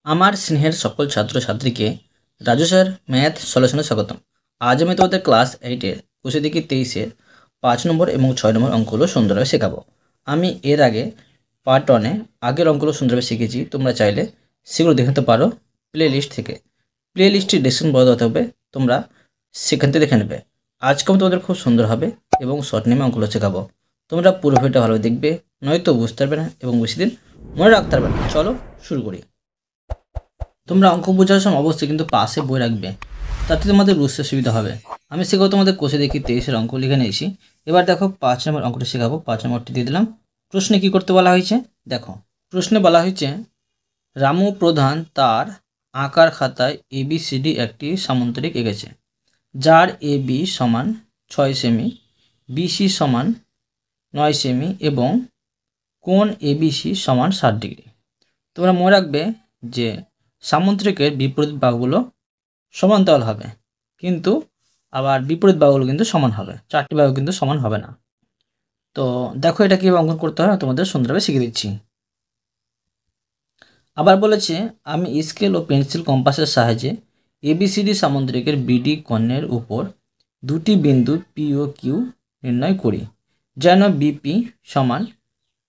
আমার স্নেহের সকল ছাত্রছাত্রীকে রাজু স্যার ম্যাথ সলিউশনে স্বাগতম। আজ আমি তোমাদের ক্লাস 8-এর কোষে দেখি 23-এর 5 নম্বর এবং 6 নম্বর অঙ্কগুলো সুন্দরভাবে শেখাবো। আমি এর আগে পার্ট 1-এ আগের অঙ্কগুলো সুন্দরভাবে শিখেছি। তোমরা চাইলে সেগুলো দেখে নিতে পারো প্লে লিস্ট থেকে। প্লে লিস্টটি ডিসক্রিপশন বলা দেওয়া থাকবে, তোমরা সেখান থেকে দেখে নেবে। আজকে আমি তোমাদের খুব সুন্দরভাবে এবং শর্ট নেমে অঙ্কগুলো শেখাবো। তোমরা পুরো ভিডিওটা ভালোভাবে দেখবে, নয়তো বুঝতে পারবে না এবং বেশি দিন মনে রাখতে পারবে না। চলো শুরু করি। তোমরা অঙ্ক বোঝার সময় অবশ্যই কিন্তু পাশে বই রাখবে, তাতে তোমাদের বুঝতে সুবিধা হবে। আমি সেগুলো তোমাদের কোষে দেখি 23-এর অঙ্ক লিখে নিয়েছি। এবার দেখো 5 নম্বর অঙ্কটা শেখাবো। 5 নম্বরটি দিয়ে দিলাম। প্রশ্নে কি করতে বলা হয়েছে দেখো। প্রশ্নে বলা হয়েছে রামু প্রধান তার আঁকার খাতায় ABCD একটি সামন্তরিক এঁকেছে, যার AB সমান 6 সেমি, BC সমান 9 সেমি এবং কোণ ABC সমান 60 ডিগ্রি। তোমরা মনে রাখবে যে সামুদ্রিকের বিপরীত বাহুগুলো সমান্তরাল হবে, কিন্তু আবার বিপরীত বাহুগুলো কিন্তু সমান হবে, চারটি বাহু কিন্তু সমান হবে না। তো দেখো এটা কীভাবে অঙ্কন করতে হয় তোমাদের সুন্দরভাবে শিখিয়ে দিচ্ছি। আবার বলেছে আমি স্কেল ও পেন্সিল কম্পাসের সাহায্যে ABCD সামুদ্রিকের BD কোণের উপর দুটি বিন্দু P ও Q নির্ণয় করি, যেন BP সমান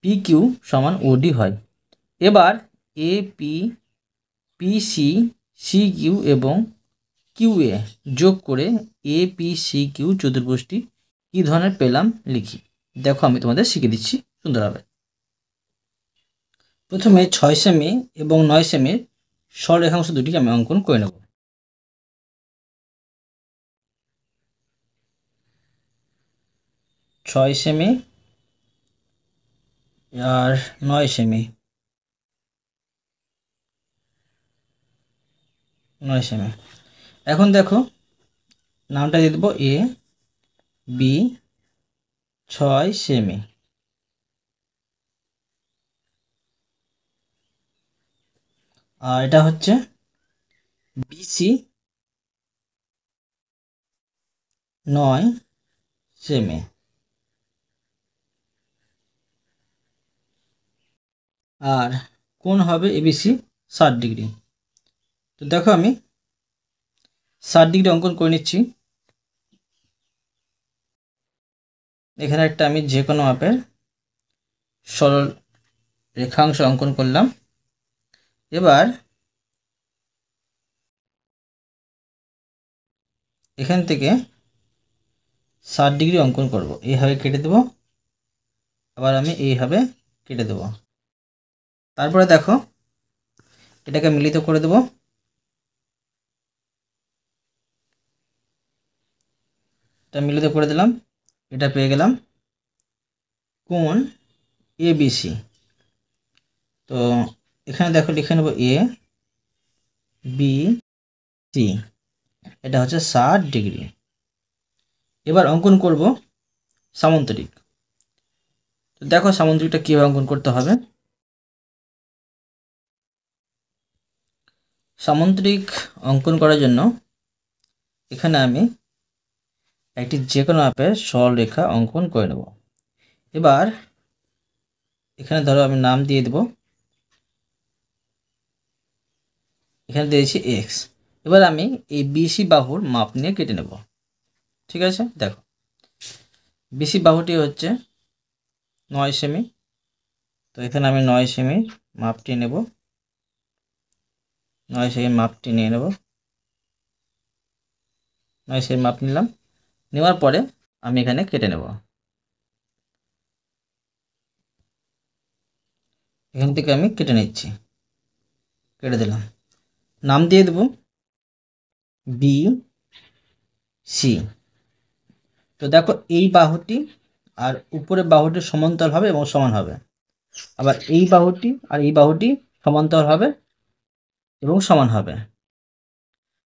PQ সমান OD হয়। এবার AP PC CQ এবং QA যোগ করে APCQ চতুর্ভুজটি কী ধরনের পেলাম লিখি। দেখো আমি তোমাদের শিখিয়ে দিচ্ছি সুন্দরভাবে। প্রথমে 6 সেমি এবং 9 সেমির সরলরেখাংশ দুটি আমি অঙ্কন করে নেব। ছয় সেমি আর 9 সেমি, 9 সেমি। এখন দেখো নামটা দিয়ে দেবো A B 6 সেমি, আর এটা হচ্ছে BC 9 সেমি, আর কোণ হবে ABC 60 ডিগ্রি। তো দেখো আমি 60 ডিগ্রি অঙ্কন করে নিচ্ছি। এখানে একটা আমি যে কোনো মাপের সরল রেখাংশ অঙ্কন করলাম। এবার এখান থেকে 60 ডিগ্রি অঙ্কন করব, এইভাবে কেটে দেব, আবার আমি এইভাবে কেটে দেব। তারপরে দেখো এটাকে মিলিত করে দেব। এটা মিলিত করে দিলাম, এটা পেয়ে গেলাম কোণ ABC। তো এখানে দেখো লিখে নেব ABC, এটা হচ্ছে 60 ডিগ্রি। এবার অঙ্কন করব সামন্তরিক। তো দেখো সামন্তরিকটা কীভাবে অঙ্কন করতে হবে। সামন্তরিক অঙ্কন করার জন্য এখানে আমি একটি যে কোনো মাপের সরল রেখা অঙ্কন করে নেব। এবার এখানে ধরো আমি নাম দিয়ে দেব, এখানে দিয়েছি X। এবার আমি এই BC বাহুর মাপ নিয়ে কেটে নেব। ঠিক আছে, দেখো BC বাহুটি হচ্ছে 9 সেমি। তো এখানে আমি 9 সেমি মাপটি নেব, 9 সেমি মাপটি নিয়ে নেব, 9 সেমি মাপ নিলাম। নেওয়ার পরে আমি এখানে কেটে নেব। এখান থেকে আমি কেটে নিচ্ছি, কেটে দিলাম। নাম দিয়ে দেব BC। তো দেখো এই বাহুটি আর উপরের বাহুটি সমান্তরাল হবে এবং সমান হবে, আবার এই বাহুটি আর এই বাহুটি সমান্তরাল হবে এবং সমান হবে।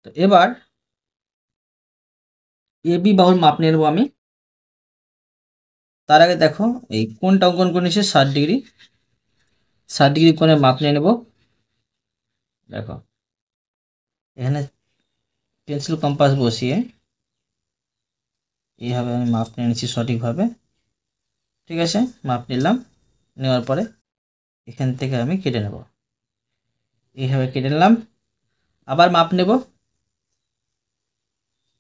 তো এবার AB বাহুর মাপ নিয়ে নেব আমি। তার আগে দেখো এই কোণটা অঙ্কন করে নিচ্ছে 60 ডিগ্রি, 60 ডিগ্রি কোণের মাপ নিয়ে নেব। দেখো এখানে পেন্সিল কম্পাস বসিয়ে এইভাবে আমি মাপ নিয়ে নিচ্ছি সঠিকভাবে। ঠিক আছে, মাপ নিলাম। নেওয়ার পরে এখান থেকে আমি কেটে নেব। এইভাবে কেটে নিলাম। আবার মাপ নেব,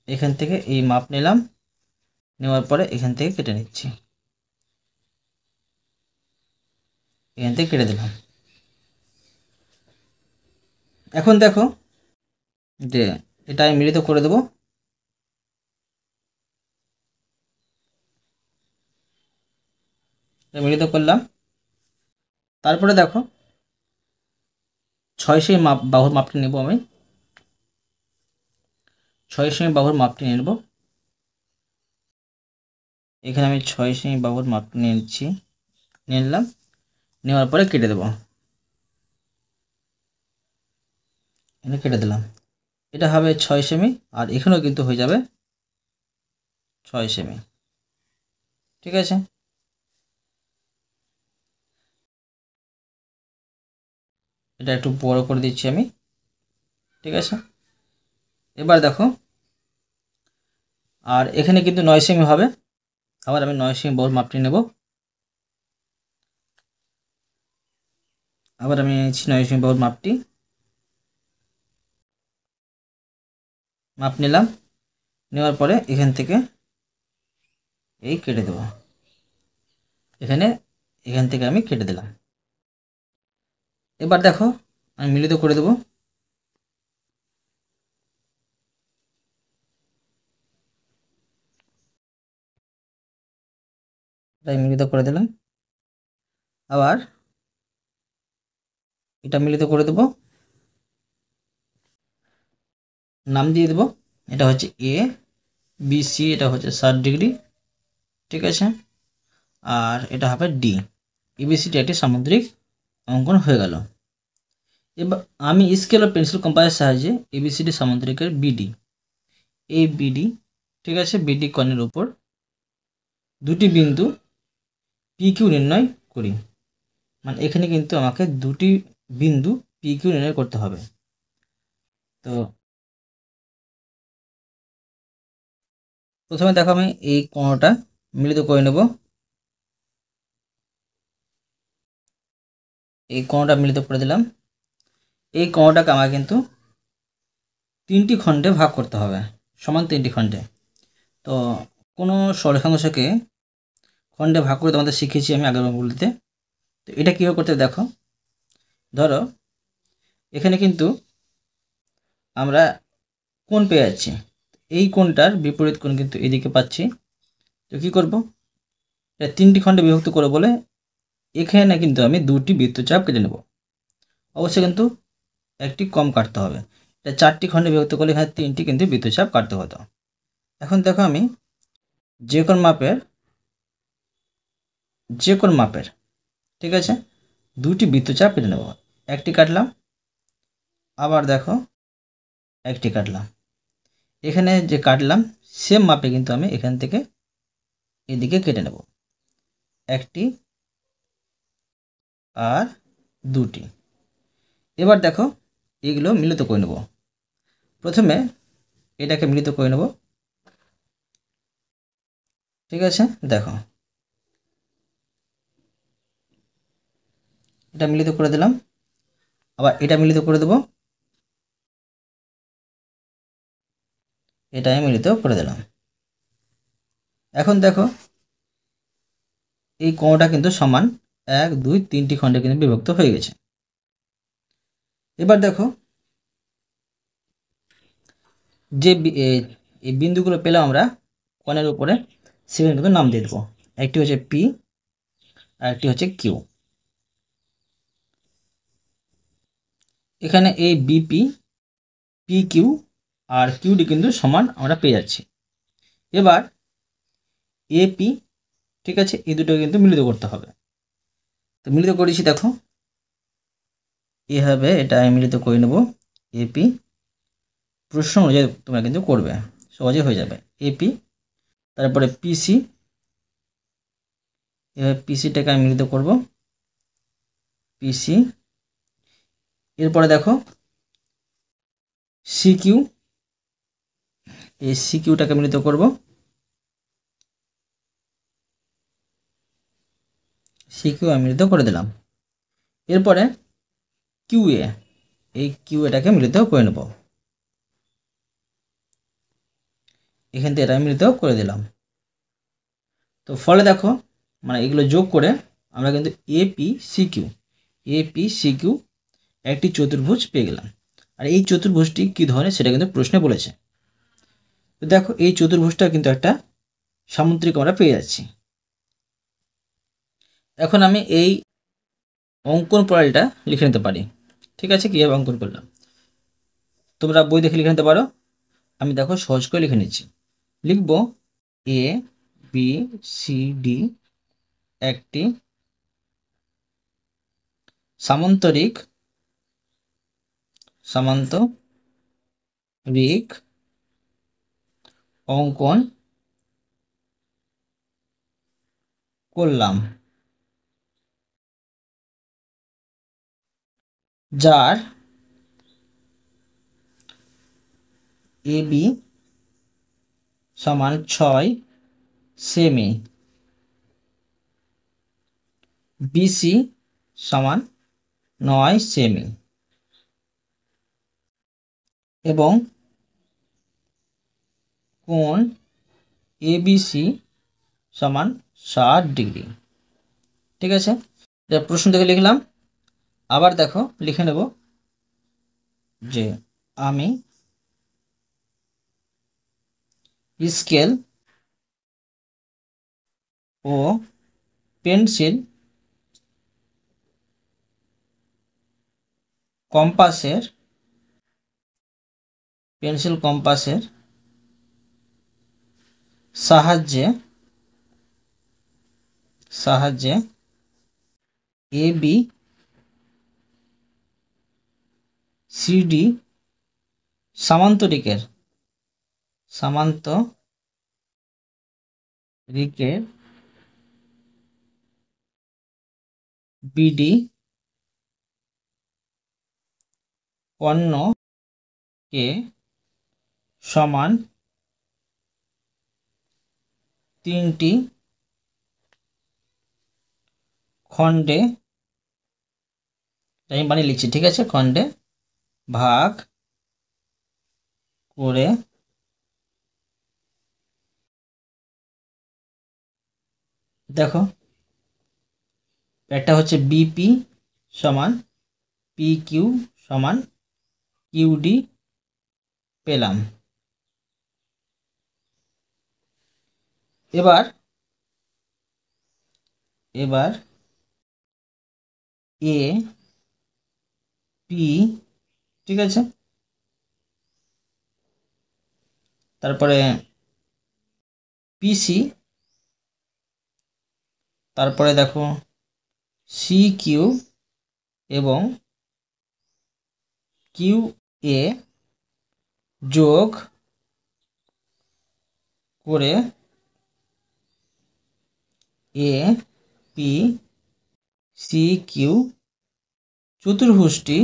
এখান থেকে এই মাপ নিলাম, নেওয়ার পরে এখান থেকে কেটে নিচ্ছি, এখান থেকে কেটে দিলাম। এখন দেখো যে এটা আমি মিলিত করে দেবো। মিলিত করলাম। তারপরে দেখো 6 সেমি বাহুর মাপটি নেব আমি, 6 সেমি বাহুর মাপটি নেব। এখানে আমি 6 সেমি বাহুর মাপটি নিয়ে নিচ্ছি, নিয়ে নিলাম। নেওয়ার পরে কেটে দেবো, এখানে কেটে দিলাম। এটা হবে 6 সেমি, আর এখানেও কিন্তু হয়ে যাবে 6 সেমি। ঠিক আছে, এটা একটু বড় করে দিচ্ছি আমি। ঠিক আছে, এবার দেখো আর এখানে কিন্তু 9 সেমি হবে। আবার আমি 9 সেমি বাহুর মাপটি নেব। আবার আমি নিচ্ছি 9 সেমি বাহুর মাপটি, মাপ নিলাম। নেওয়ার পরে এখান থেকে এই কেটে দেবো, এখানে এখান থেকে আমি কেটে দিলাম। এবার দেখো আমি মিলিত করে দেবো। তাই মিলিত করে দিলাম। আবার এটা মিলিত করে দেবো, নাম দিয়ে দেবো। এটা হচ্ছে এ বি সি, এটা হচ্ছে 60 ডিগ্রি। ঠিক আছে, আর এটা হবে ডি। এবিসিটি একটি সামুদ্রিক অঙ্কন হয়ে গেল। এবার আমি স্কেল ও পেন্সিল কম্পাসের সাহায্যে এবিসিডি সামুদ্রিকের বিডি, এই বিডি, ঠিক আছে, বিডি কোণের উপর দুটি বিন্দু পি কিউ নির্ণয় করি। মানে এখানে কিন্তু আমাকে দুটি বিন্দু পি কিউ নির্ণয় করতে হবে। তো প্রথমে দেখো আমি এই কোণটা মিলিত করে নেব। এই কোণটা মিলিত করে দিলাম। এই কোণটাকে আমার কিন্তু 3টি খণ্ডে ভাগ করতে হবে, সমান 3টি খণ্ডে। তো কোনো সরেখাংশকে খণ্ডে ভাগ করে তোমাদের শিখেছি আমি আগের অঙ্কগুলিতে। তো এটা কীভাবে করতে দেখো, ধরো এখানে কিন্তু আমরা কোণ পেয়ে যাচ্ছি, এই কোণটার বিপরীত কোণ কিন্তু এদিকে পাচ্ছি। তো কী করব, এটা 3টি খণ্ডে বিভক্ত করে বলে এখানে কিন্তু আমি 2টি বৃত্তচাপ কেটে নেব। অবশ্যই কিন্তু একটি কম কাটতে হবে। এটা 4টি খণ্ডে বিভক্ত করলে এখানে 3টি কিন্তু বৃত্তচাপ কাটতে হতো। এখন দেখো আমি যে কোণ মাপের, ঠিক আছে, 2টি বৃত্তচাপ কেটে নেব। একটি কাটলাম, আবার দেখো একটি কাটলাম। এখানে যে কাটলাম সেম মাপে কিন্তু আমি এখান থেকে এদিকে কেটে নেব, একটি আর 2টি। এবার দেখো এগুলো মিলিত করে নেব। প্রথমে এটাকে মিলিত করে নেব। ঠিক আছে, দেখো এটা মিলিত করে দিলাম। আবার এটা মিলিত করে দেব, এটা আমি মিলিত করে দিলাম। এখন দেখো এই কোণটা কিন্তু সমান 1 2 3টি খণ্ডে কিন্তু বিভক্ত হয়ে গেছে। এবার দেখো যে এই বিন্দুগুলো পেলাম আমরা কোণের উপরে, সেখানে কিন্তু নাম দিয়ে দেবো। একটি হচ্ছে পি আর একটি হচ্ছে কিউ। এখানে এই BP, P Q R QD কিন্তু সমান আমরা পেয়ে যাচ্ছি। এবার এপি, ঠিক আছে, এই দুটো কিন্তু মিলিত করতে হবে। তো মিলিত করেছি দেখো, এভাবে এটা আমি মিলিত করে নেব। এপি প্রশ্ন অনুযায়ী তোমরা কিন্তু করবে, সহজে হয়ে যাবে। এপি, তারপরে পিসি, এভাবে পিসিটাকে আমি মিলিত করব, পিসি। এরপরে দেখো সিকিউ, এই সিকিউটাকে মিলিত করব, সিকিউ আমি মিলিত করে দিলাম। এরপরে কিউএ, এই কিউ এটাকে মিলিত করে নেব। এখান থেকে এটা মিলিত করে দিলাম। তো ফলে দেখো মানে এগুলো যোগ করে আমরা কিন্তু এপিসিকিউ একটি চতুর্ভুজ পেয়ে গেলাম। আর এই চতুর্ভুজটি কী ধরনের সেটা কিন্তু প্রশ্নে বলেছে। তো দেখো এই চতুর্ভুজটা কিন্তু একটা সামুদ্রিক আমরা পেয়ে যাচ্ছি। এখন আমি এই অঙ্কন প্রণালীটা লিখে নিতে পারি। ঠিক আছে, কীভাবে অঙ্কন করলাম তোমরা বই দেখে লিখে নিতে পারো। আমি দেখো সহজ করে লিখে নিচ্ছি। লিখব এ বি সি ডি একটি সামান্তরিক অঙ্কন করলাম, যার এ বি সমান 6 সেমি, বিসি সমান 9 সেমি এবং কোণ এবিসি সমান 60 ডিগ্রি। ঠিক আছে, এটা প্রশ্ন থেকে লিখলাম। আবার দেখো লিখে নেব যে আমি স্কেল ও পেন্সিল কম্পাসের সাহায্যে A B C D সামান্তরিকের BD কর্ণকে সমান 3টি খণ্ডে, আমি বানিয়ে লিখছি, ঠিক আছে, খণ্ডে ভাগ করে দেখো একটা হচ্ছে বিপি সমান পি কিউ সমান কিউডি পেলাম। এবার এ পি, ঠিক আছে, তারপরে পিসি, তারপরে দেখো সি কিউ এবং কিউ এ যোগ করে এ পি সি কিউ চতুর্ভুজটি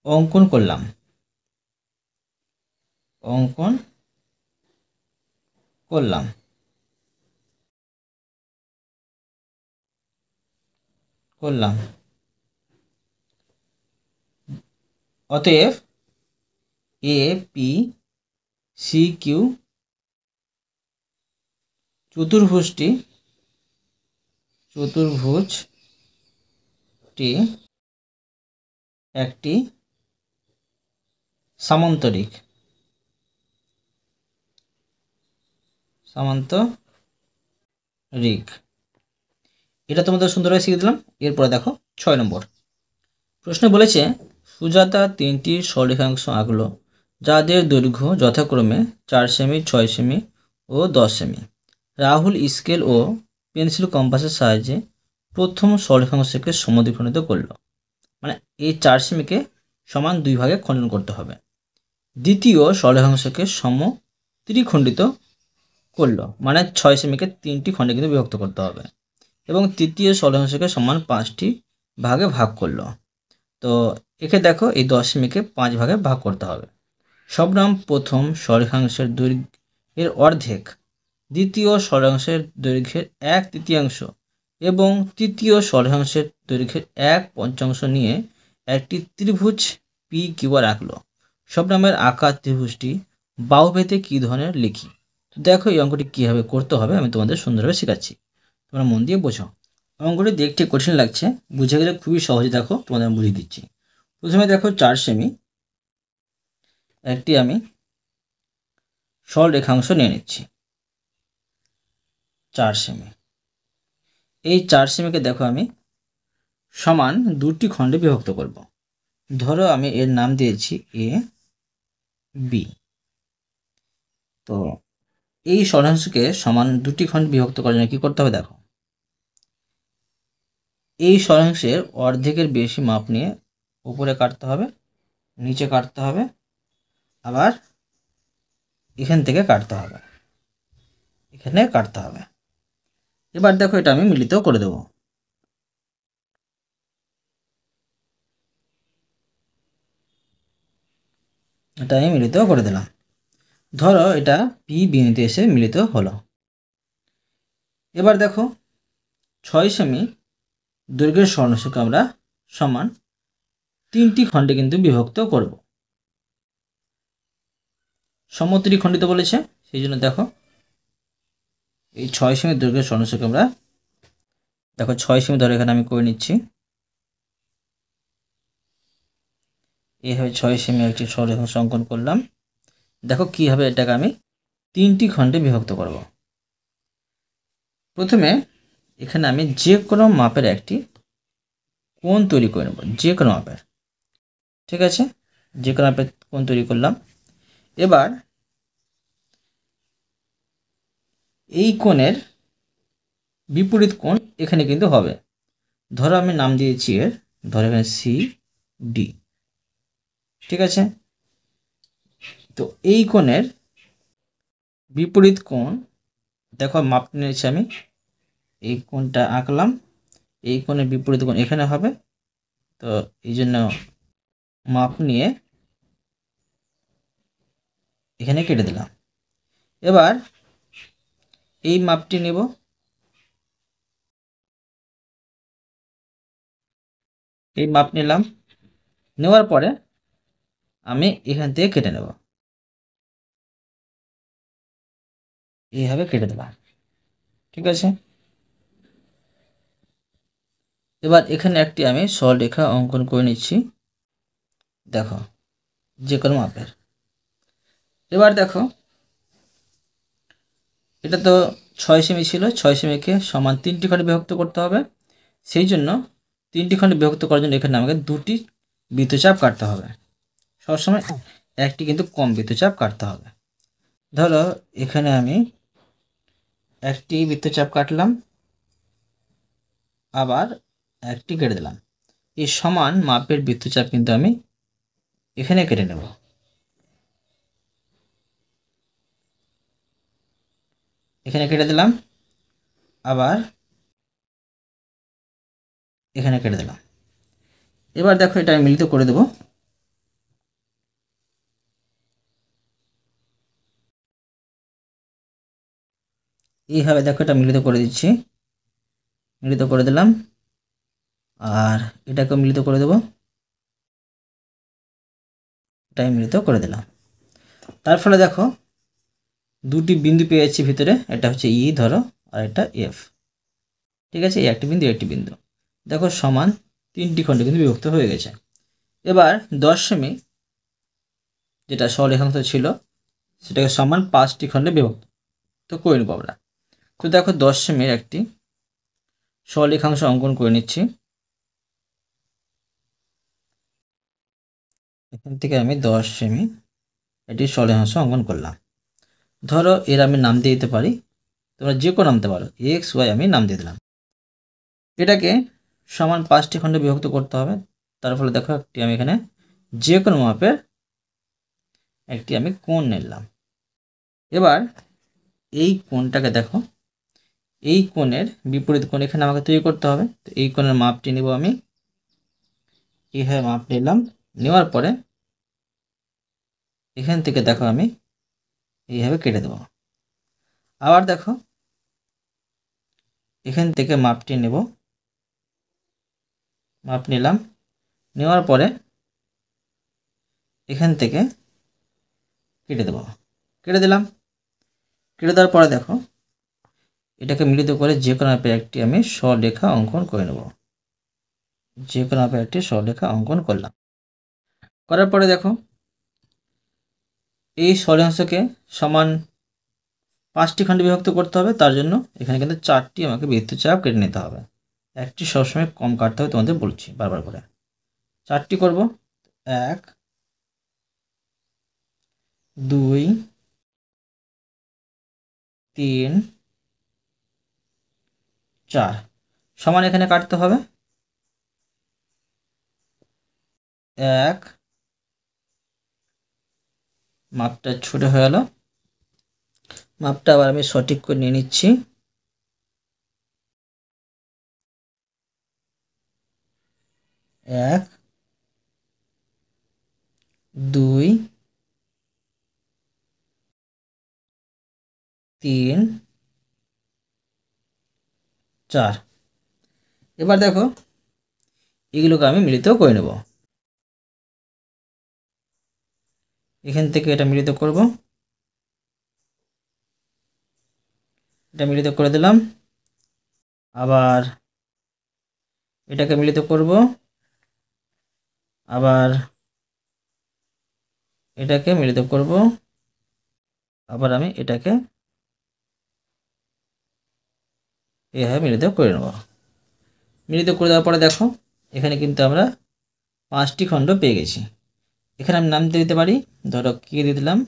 অঙ্কন করলাম। অতএব এ পি সি কিউ চতুর্ভুজটি একটি সামান্তরিক। এটা তোমাদের সুন্দরভাবে শিখে দিলাম। এরপরে দেখো 6 নম্বর প্রশ্ন বলেছে সুজাতা 3টি সরলরেখাংশ আঁকলো যাদের দৈর্ঘ্য যথাক্রমে 4 সেমি, 6 সেমি ও 10 সেমি। রাহুল স্কেল ও পেন্সিল কম্পাসের সাহায্যে প্রথম সরলরেখাংশকে সমদ্বিখণ্ডিত করলো, মানে এই 4 সেমিকে সমান 2 ভাগে খণ্ডন করতে হবে। দ্বিতীয় সরলরেখাংশকে ত্রিখণ্ডিত করলো, মানে 6 সেমিকে 3টি খণ্ডে কিন্তু বিভক্ত করতে হবে এবং তৃতীয় সরলরেখাংশকে সমান 5টি ভাগে ভাগ করলো। তো একে দেখো এই 10 সেমিকে 5 ভাগে ভাগ করতে হবে। সবনাম প্রথম সরলরেখাংশের দৈর্ঘ্যের অর্ধেক দ্বিতীয় সরলরেখাংশের দৈর্ঘ্যের 1/3 এবং তৃতীয় সরলরেখাংশের দৈর্ঘ্যের 1/5 নিয়ে একটি ত্রিভুজ পি কিউআর আঁকলো। সব নামের আঁকা ত্রিভুজটি বাহুভেদে কী ধরনের লিখি। তো দেখো এই অঙ্কটি কীভাবে করতে হবে আমি তোমাদের সুন্দরভাবে শেখাচ্ছি, তোমরা মন দিয়ে বোঝো। অঙ্কটি দেখতে কঠিন লাগছে, বুঝে গেলে খুবই সহজে দেখো তোমাদের বুঝিয়ে দিচ্ছি। প্রথমে দেখো 4 সেমি একটি আমি সরল রেখাংশ নিয়ে নিচ্ছি। 4 সেমি, এই 4 সেমিকে দেখো আমি সমান দুটি খণ্ডে বিভক্ত করব। ধরো আমি এর নাম দিয়েছি এ বি। তো এই সরলরেখাংশকে সমান দুটি খণ্ডে বিভক্ত করার জন্য কী করতে হবে দেখো, এই সরলরেখাংশের অর্ধেকের বেশি মাপ নিয়ে উপরে কাটতে হবে, নিচে কাটতে হবে, আবার এখান থেকে কাটতে হবে, এখানে কাটতে হবে। এবার দেখো এটা আমি মিলিত করে দেব। এটা আমি মিলিত করে দিলাম। ধরো এটা পি বিন্দুতে এসে মিলিত হলো। এবার দেখো 6 সেমি দৈর্ঘ্যের সরলরেখাকে আমরা সমান 3টি খণ্ডে কিন্তু বিভক্ত করব। সমত্রিখণ্ডিত বলেছে, সেই জন্য দেখো এই 6 সেমি দৈর্ঘ্যের সরলরেখাকে আমরা দেখো 6 সেমি ধরে এখানে আমি করে নিচ্ছি। এইভাবে 6 সেমি একটি সরলরেখা অঙ্কন করলাম। দেখো কীভাবে এটাকে আমি 3টি খণ্ডে বিভক্ত করব। প্রথমে এখানে আমি যে কোনো মাপের একটি কোণ তৈরি করে নেব, যে কোনো মাপের, ঠিক আছে, যে কোনো মাপের কোণ তৈরি করলাম। এবার এই কোণের বিপরীত কোণ এখানে কিন্তু হবে। ধরো আমি নাম দিয়েছি এর, ধরো এখানে সি ডি, ঠিক আছে। তো এই কোণের বিপরীত কোণ দেখো মাপ নিয়েছি আমি, এই কোণটা আঁকলাম, এই কোণের বিপরীত কোণ এখানে হবে। তো এই জন্য মাপ নিয়ে এখানে কেটে দিলাম। এবার এই মাপটি নেব, এই মাপ নিলাম, নেওয়ার পরে আমি এখান থেকে কেটে নেব, এইভাবে কেটে দিলাম, ঠিক আছে। এবার এখানে একটি আমি সরলরেখা অঙ্কন করে নিচ্ছি, দেখো যে কোনো মাপের। এবার দেখো এটা তো 6 সেমি ছিল, 6 সেমিকে সমান 3টি খণ্ডে বিভক্ত করতে হবে। সেই জন্য 3টি খণ্ডে বিভক্ত করার জন্য এখানে আমাকে 2টি বৃত্তচাপ কাটতে হবে। সবসময় একটি কিন্তু কম বৃত্তচাপ কাটতে হবে। ধরো এখানে আমি একটি বৃত্তচাপ কাটলাম, আবার একটি কেটে দিলাম। এই সমান মাপের বৃত্তচাপ কিন্তু আমি এখানে কেটে নেব। এখানে কেটে দিলাম, আবার এখানে কেটে দিলাম। এবার দেখো এটা আমি মিলিত করে দেব। এইভাবে দেখো এটা মিলিত করে দিচ্ছি, মিলিত করে দিলাম, আর এটাকে মিলিত করে দেব, এটাই মিলিত করে দিলাম। তার ফলে দেখো দুটি বিন্দু পেয়েছি ভিতরে, এটা হচ্ছে ই ধরো, আর এটা এফ, ঠিক আছে। এই একটি বিন্দু, একটি বিন্দু, দেখো সমান 3টি খণ্ডে কিন্তু বিভক্ত হয়ে গেছে। এবার 10 সেমি যেটা সরলরেখাংশ ছিল সেটাকে সমান 5টি খণ্ডে বিভক্ত করে নেব আমরা। তো দেখো 10 সেমির একটি সরলরেখাংশ অঙ্কন করে নিচ্ছি। এখান থেকে আমি 10 সেমি একটি সরলরেখাংশ অঙ্কন করলাম। ধরো এর আমি নাম দিয়ে দিতে পারি, তোমরা যে কোনো নাম দিতে পারো, এক্স ওয়াই আমি নাম দিয়ে দিলাম। এটাকে সমান 5টি খণ্ডে বিভক্ত করতে হবে। তার ফলে দেখো একটি আমি এখানে যে কোনো মাপের একটি আমি কোণ নিলাম। এবার এই কোণটাকে দেখো, এই কোণের বিপরীত কোণ এখানে আমাকে তৈরি করতে হবে। তো এই কোণের মাপটি নেব আমি, এইভাবে মাপ নিলাম, নেওয়ার পরে এখান থেকে দেখো আমি এইভাবে কেটে দেবো। আবার দেখো এখান থেকে মাপটি নেব, মাপ নিলাম, নেওয়ার পরে এখান থেকে কেটে দেব, কেটে দিলাম। কেটে দেওয়ার পরে দেখো এটাকে মিলিত করে যে কোনো মাপের একটি আমি সরেখা অঙ্কন করে নেব। যে কোনো মাপের একটি সরেখা অঙ্কন করলাম। করার পরে দেখো এই সরেখাংশকে সমান 5টি খণ্ডে বিভক্ত করতে হবে। তার জন্য এখানে কিন্তু 4টি আমাকে বৃত্তচাপ কেটে নিতে হবে। একটি সবসময় কম কাটতে হবে, তোমাদের বলছি বারবার করে। 4টি করব, 1 2 3 4 সমান এখানে কাটতে হবে। 1 মাপটা ছোট হয়ে গেল, মাপটা আবার আমি সঠিক করে নিয়ে নিচ্ছি। 1 2 3 4। এবার দেখো এগুলোকে আমি মিলিত করে নেব। এখান থেকে এটা মিলিত করব, এটা মিলিত করে দিলাম। আবার এটাকে মিলিত করব, আবার এটাকে মিলিত করব, আবার আমি এটাকে এভাবে মিলিত করে নেব। মিলিত করে দেওয়ার পরে দেখো এখানে কিন্তু আমরা 5টি খণ্ড পেয়ে গেছি। এখানে আমি নাম দিতে পারি, ধরো কি দিয়ে দিলাম,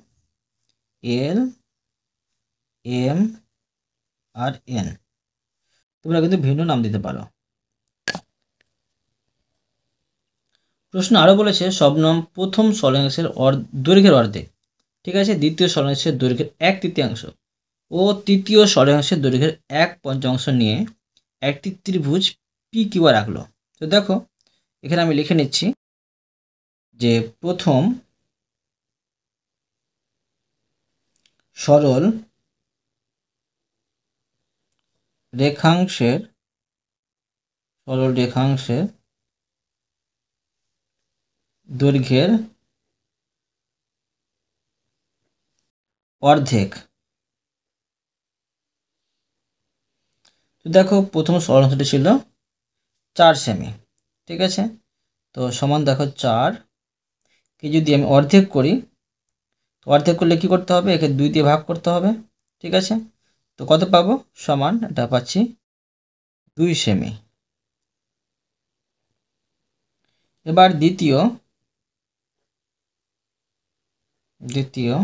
এল এম আর এন। তোমরা কিন্তু ভিন্ন নাম দিতে পারো। প্রশ্ন আরও বলেছে শবনম প্রথম সরলরেখাংশের দৈর্ঘ্যের অর্ধেক, ঠিক আছে, দ্বিতীয় সরলরেখাংশের দৈর্ঘ্যের 1/3 ও তৃতীয় সরলরেখাংশের দৈর্ঘ্যের 1/5 নিয়ে একটি ত্রিভুজ পি কিউ আর আঁকলো। তো দেখো এখানে আমি লিখে নিচ্ছি যে প্রথম সরল রেখাংশের দৈর্ঘ্যের অর্ধেক। তো দেখো প্রথম সরলরেখাংশটি ছিল 4 সেমি, ঠিক আছে। তো সমান দেখো 4কে যদি আমি অর্ধেক করি, তো অর্ধেক করলে কী করতে হবে, একে 2 দিয়ে ভাগ করতে হবে, ঠিক আছে। তো কত পাবো, সমান এটা পাচ্ছি 2 সেমি। এবার দ্বিতীয়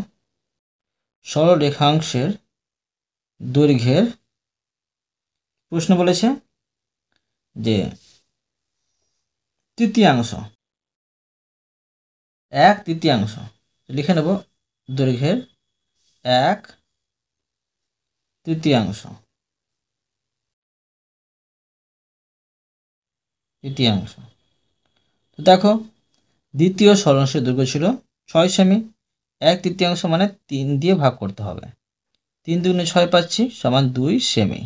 সরল রেখাংশের দৈর্ঘ্যের, প্রশ্ন বলেছে যে তৃতীয়াংশ, 1/3 লিখে নেব, দৈর্ঘ্যের 1/3। তো দেখো দ্বিতীয় সরলরেখাংশের দৈর্ঘ্য ছিল 6 সেমি, 1/3 মানে 3 দিয়ে ভাগ করতে হবে, 3 2 6 পাচ্ছি, সমান 2 সেমি।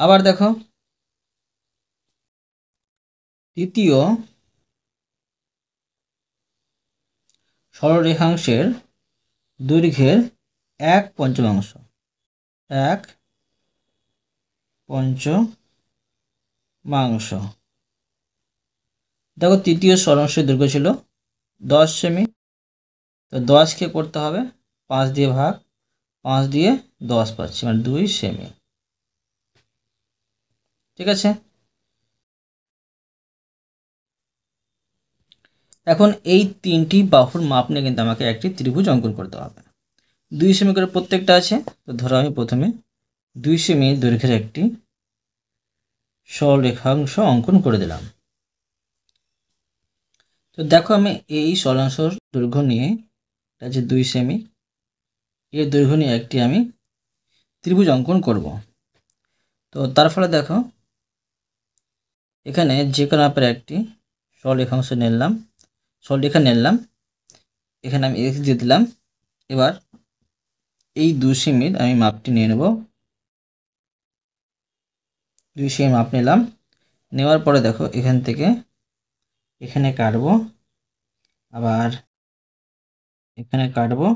আবার দেখো তৃতীয় সরলরেখাংশের দৈর্ঘ্যের 1/5, 1/5। দেখো তৃতীয় সরলরেখাংশের দৈর্ঘ্য ছিল 10 সেমি, তো 10কে করতে হবে 5 দিয়ে ভাগ, 5 দিয়ে 10 পাচ্ছি, মানে 2 সেমি, ঠিক আছে। এখন এই 3টি বাহুর মাপ নিয়ে কিন্তু আমাকে একটি ত্রিভুজ অঙ্কন করতে হবে। 2 সেমি করে প্রত্যেকটা আছে। তো ধরো আমি প্রথমে 2 সেমি দৈর্ঘ্যের একটি সরলরেখাংশ অঙ্কন করে দিলাম। তো দেখো আমি এই সরলরেখাংশের দৈর্ঘ্য নিয়ে, এটা হচ্ছে 2 সেমি, এর দৈর্ঘ্য নিয়ে একটি আমি ত্রিভুজ অঙ্কন করব। তো তার ফলে দেখো এখানে যে কোনো মাপের একটি সরলরেখা নিলাম, এখানে আমি এক্স দিয়ে দিলাম। এবার এই 2 সেমির আমি মাপটি নিয়ে নেব। 2 সেমি মাপ নিলাম। নেওয়ার পরে দেখো এখান থেকে এখানে কাটবো, আবার এখানে কাটবো,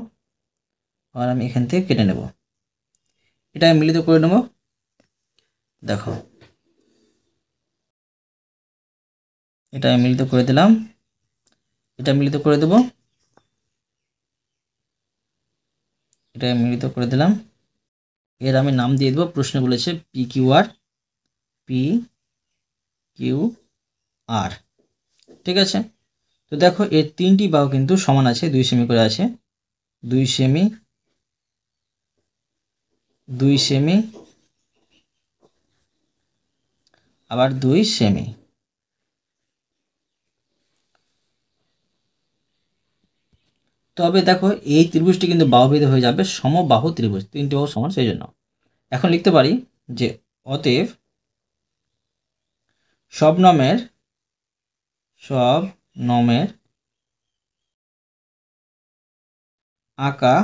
আর আমি এখান থেকে কেটে নেব। এটা আমি মিলিত করে নেব। দেখো এটা আমি মিলিত করে দিলাম, এটা মিলিত করে দেব, এটা আমি মিলিত করে দিলাম। এর আমি নাম দিয়ে দেবো, প্রশ্ন বলেছে P Q R, P Q R. ঠিক আছে, তো দেখো এর 3টি বাহু কিন্তু সমান আছে, 2 সেমি করে আছে। 2 সেমি, 2 সেমি, আবার 2 সেমি। তবে দেখো এই ত্রিভুজটি কিন্তু বাহুভেদ হয়ে যাবে সমবাহু ত্রিভুজ, 3টি বাহু সমান, সেই জন্য এখন লিখতে পারি যে অতএব সব নমের আঁকা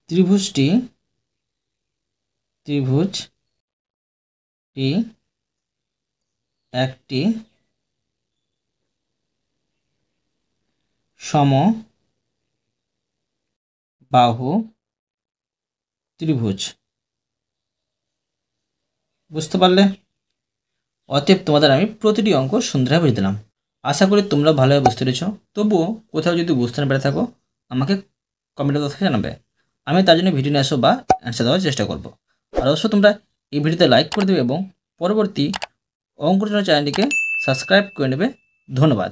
ত্রিভুজটি একটি সমবাহু ত্রিভুজ। বুঝতে পারলে? অতএব তোমাদের আমি প্রতিটি অঙ্ক সুন্দরভাবে বুঝে দিলাম। আশা করি তোমরা ভালোভাবে বুঝতে পেরেছ। তবুও কোথাও যদি বুঝতে না পেরে থাকো আমাকে কমেন্টের কথা জানাবে, আমি তার জন্য ভিডিও নিয়ে আসবো বা অ্যান্সার দেওয়ার চেষ্টা করব। আর অবশ্য তোমরা এই ভিডিওতে লাইক করে দেবে এবং পরবর্তী অঙ্ক চ্যানেলটিকে সাবস্ক্রাইব করে নেবে। ধন্যবাদ।